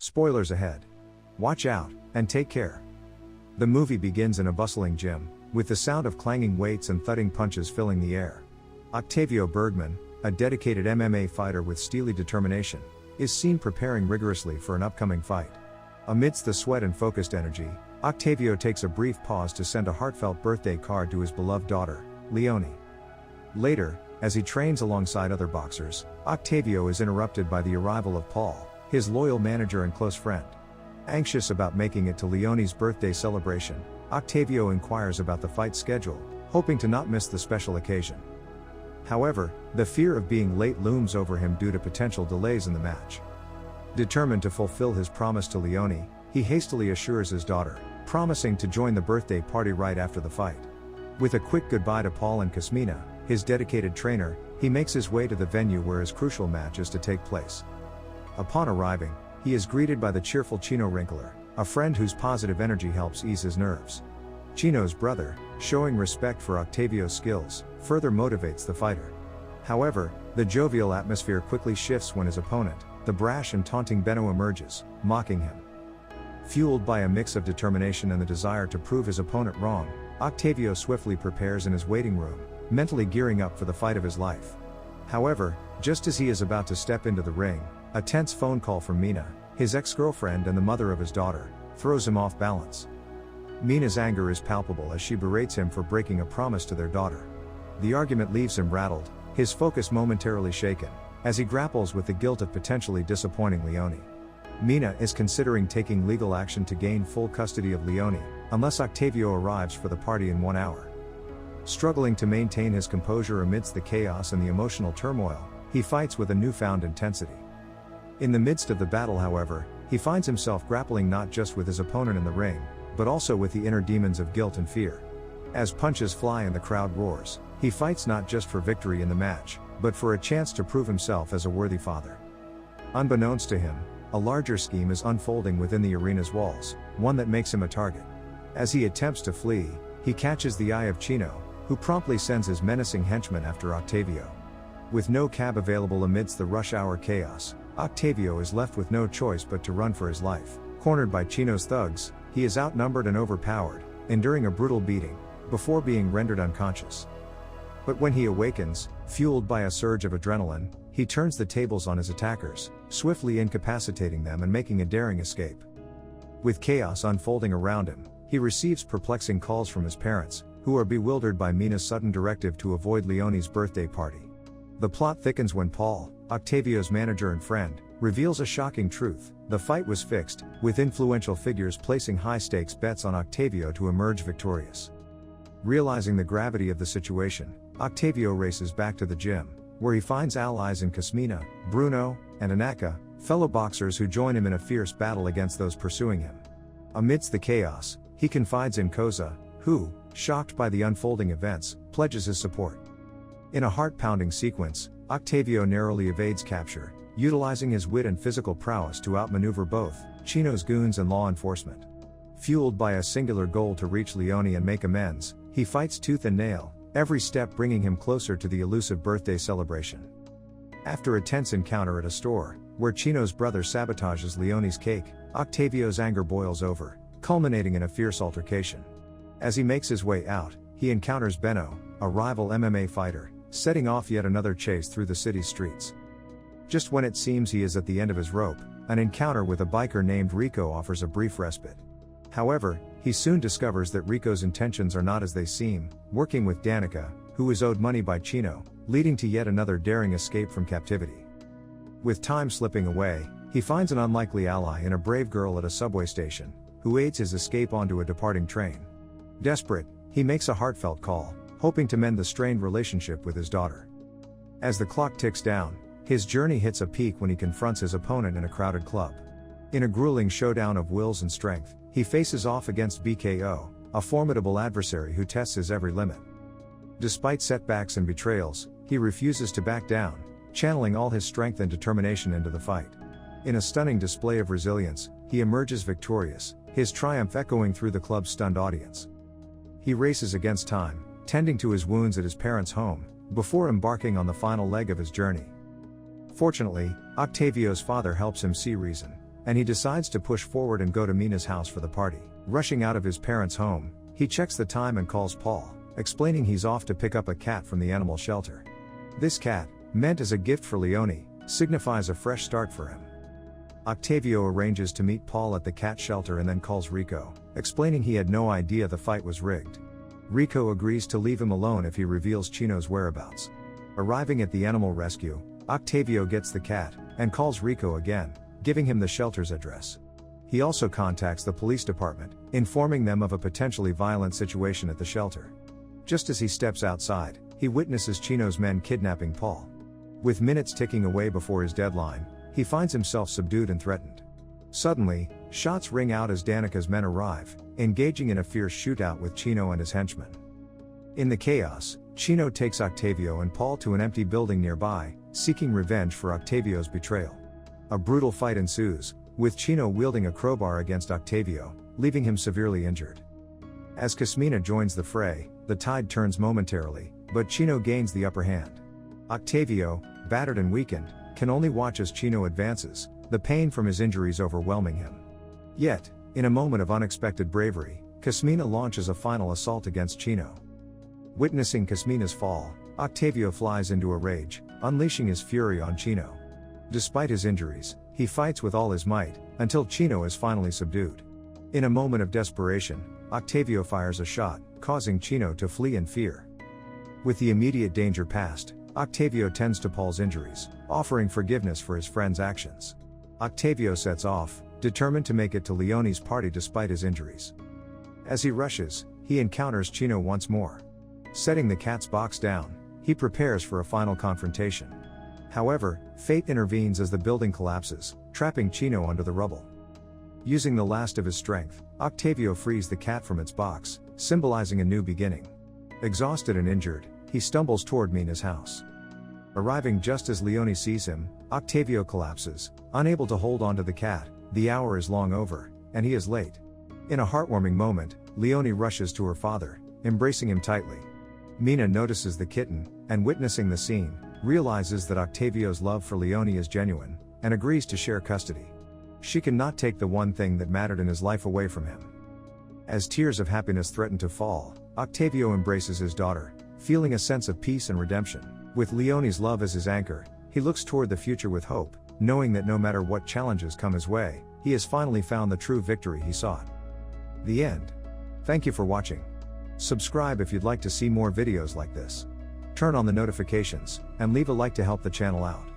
Spoilers ahead. Watch out, and take care. The movie begins in a bustling gym, with the sound of clanging weights and thudding punches filling the air. Octavio Bergman, a dedicated MMA fighter with steely determination, is seen preparing rigorously for an upcoming fight. Amidst the sweat and focused energy, Octavio takes a brief pause to send a heartfelt birthday card to his beloved daughter, Leonie. Later, as he trains alongside other boxers, Octavio is interrupted by the arrival of Paul, his loyal manager and close friend. Anxious about making it to Leonie's birthday celebration, Octavio inquires about the fight schedule, hoping to not miss the special occasion. However, the fear of being late looms over him due to potential delays in the match. Determined to fulfill his promise to Leonie, he hastily assures his daughter, promising to join the birthday party right after the fight. With a quick goodbye to Paul and Kasmina, his dedicated trainer, he makes his way to the venue where his crucial match is to take place. Upon arriving, he is greeted by the cheerful Chino Wrinkler, a friend whose positive energy helps ease his nerves. Chino's brother, showing respect for Octavio's skills, further motivates the fighter. However, the jovial atmosphere quickly shifts when his opponent, the brash and taunting Benno, emerges, mocking him. Fueled by a mix of determination and the desire to prove his opponent wrong, Octavio swiftly prepares in his waiting room, mentally gearing up for the fight of his life. However, just as he is about to step into the ring, a tense phone call from Mina, his ex-girlfriend and the mother of his daughter, throws him off balance. Mina's anger is palpable as she berates him for breaking a promise to their daughter. The argument leaves him rattled, his focus momentarily shaken, as he grapples with the guilt of potentially disappointing Leonie. Mina is considering taking legal action to gain full custody of Leonie, unless Octavio arrives for the party in 1 hour. Struggling to maintain his composure amidst the chaos and the emotional turmoil, he fights with a newfound intensity. In the midst of the battle, however, he finds himself grappling not just with his opponent in the ring, but also with the inner demons of guilt and fear. As punches fly and the crowd roars, he fights not just for victory in the match, but for a chance to prove himself as a worthy father. Unbeknownst to him, a larger scheme is unfolding within the arena's walls, one that makes him a target. As he attempts to flee, he catches the eye of Chino, who promptly sends his menacing henchmen after Octavio. With no cab available amidst the rush hour chaos, Octavio is left with no choice but to run for his life. Cornered by Chino's thugs, he is outnumbered and overpowered, enduring a brutal beating, before being rendered unconscious. But when he awakens, fueled by a surge of adrenaline, he turns the tables on his attackers, swiftly incapacitating them and making a daring escape. With chaos unfolding around him, he receives perplexing calls from his parents, who are bewildered by Mina's sudden directive to avoid Leonie's birthday party. The plot thickens when Paul, Octavio's manager and friend, reveals a shocking truth: the fight was fixed, with influential figures placing high-stakes bets on Octavio to emerge victorious. Realizing the gravity of the situation, Octavio races back to the gym, where he finds allies in Kasmina, Bruno, and Anaka, fellow boxers who join him in a fierce battle against those pursuing him. Amidst the chaos, he confides in Koza, who, shocked by the unfolding events, pledges his support. In a heart-pounding sequence, Octavio narrowly evades capture, utilizing his wit and physical prowess to outmaneuver both Chino's goons and law enforcement. Fueled by a singular goal to reach Leonie and make amends, he fights tooth and nail, every step bringing him closer to the elusive birthday celebration. After a tense encounter at a store, where Chino's brother sabotages Leonie's cake, Octavio's anger boils over, culminating in a fierce altercation. As he makes his way out, he encounters Benno, a rival MMA fighter, setting off yet another chase through the city's streets. Just when it seems he is at the end of his rope, an encounter with a biker named Rico offers a brief respite. However, he soon discovers that Rico's intentions are not as they seem, working with Danica, who is owed money by Chino, leading to yet another daring escape from captivity. With time slipping away, he finds an unlikely ally in a brave girl at a subway station, who aids his escape onto a departing train. Desperate, he makes a heartfelt call, hoping to mend the strained relationship with his daughter. As the clock ticks down, his journey hits a peak when he confronts his opponent in a crowded club. In a grueling showdown of wills and strength, he faces off against BKO, a formidable adversary who tests his every limit. Despite setbacks and betrayals, he refuses to back down, channeling all his strength and determination into the fight. In a stunning display of resilience, he emerges victorious, his triumph echoing through the club's stunned audience. He races against time, tending to his wounds at his parents' home, before embarking on the final leg of his journey. Fortunately, Octavio's father helps him see reason, and he decides to push forward and go to Mina's house for the party. Rushing out of his parents' home, he checks the time and calls Paul, explaining he's off to pick up a cat from the animal shelter. This cat, meant as a gift for Leone, signifies a fresh start for him. Octavio arranges to meet Paul at the cat shelter and then calls Rico, explaining he had no idea the fight was rigged. Rico agrees to leave him alone if he reveals Chino's whereabouts. Arriving at the animal rescue, Octavio gets the cat, and calls Rico again, giving him the shelter's address. He also contacts the police department, informing them of a potentially violent situation at the shelter. Just as he steps outside, he witnesses Chino's men kidnapping Paul. With minutes ticking away before his deadline, he finds himself subdued and threatened. Suddenly, shots ring out as Danica's men arrive, engaging in a fierce shootout with Chino and his henchmen. In the chaos, Chino takes Octavio and Paul to an empty building nearby, seeking revenge for Octavio's betrayal. A brutal fight ensues, with Chino wielding a crowbar against Octavio, leaving him severely injured. As Kasmina joins the fray, the tide turns momentarily, but Chino gains the upper hand. Octavio, battered and weakened, can only watch as Chino advances, the pain from his injuries overwhelming him. Yet, in a moment of unexpected bravery, Kasmina launches a final assault against Chino. Witnessing Kasmina's fall, Octavio flies into a rage, unleashing his fury on Chino. Despite his injuries, he fights with all his might, until Chino is finally subdued. In a moment of desperation, Octavio fires a shot, causing Chino to flee in fear. With the immediate danger past, Octavio tends to Paul's injuries, offering forgiveness for his friend's actions. Octavio sets off, determined to make it to Leone's party despite his injuries. As he rushes, he encounters Chino once more. Setting the cat's box down, he prepares for a final confrontation. However, fate intervenes as the building collapses, trapping Chino under the rubble. Using the last of his strength, Octavio frees the cat from its box, symbolizing a new beginning. Exhausted and injured, he stumbles toward Mina's house. Arriving just as Leone sees him, Octavio collapses, unable to hold onto the cat. The hour is long over, and he is late. In a heartwarming moment, Leone rushes to her father, embracing him tightly. Mina notices the kitten, and witnessing the scene, realizes that Octavio's love for Leone is genuine, and agrees to share custody. She cannot take the one thing that mattered in his life away from him. As tears of happiness threaten to fall, Octavio embraces his daughter, feeling a sense of peace and redemption. With Leone's love as his anchor, he looks toward the future with hope, knowing that no matter what challenges come his way, he has finally found the true victory he sought. The end. Thank you for watching. Subscribe if you'd like to see more videos like this. Turn on the notifications, and leave a like to help the channel out.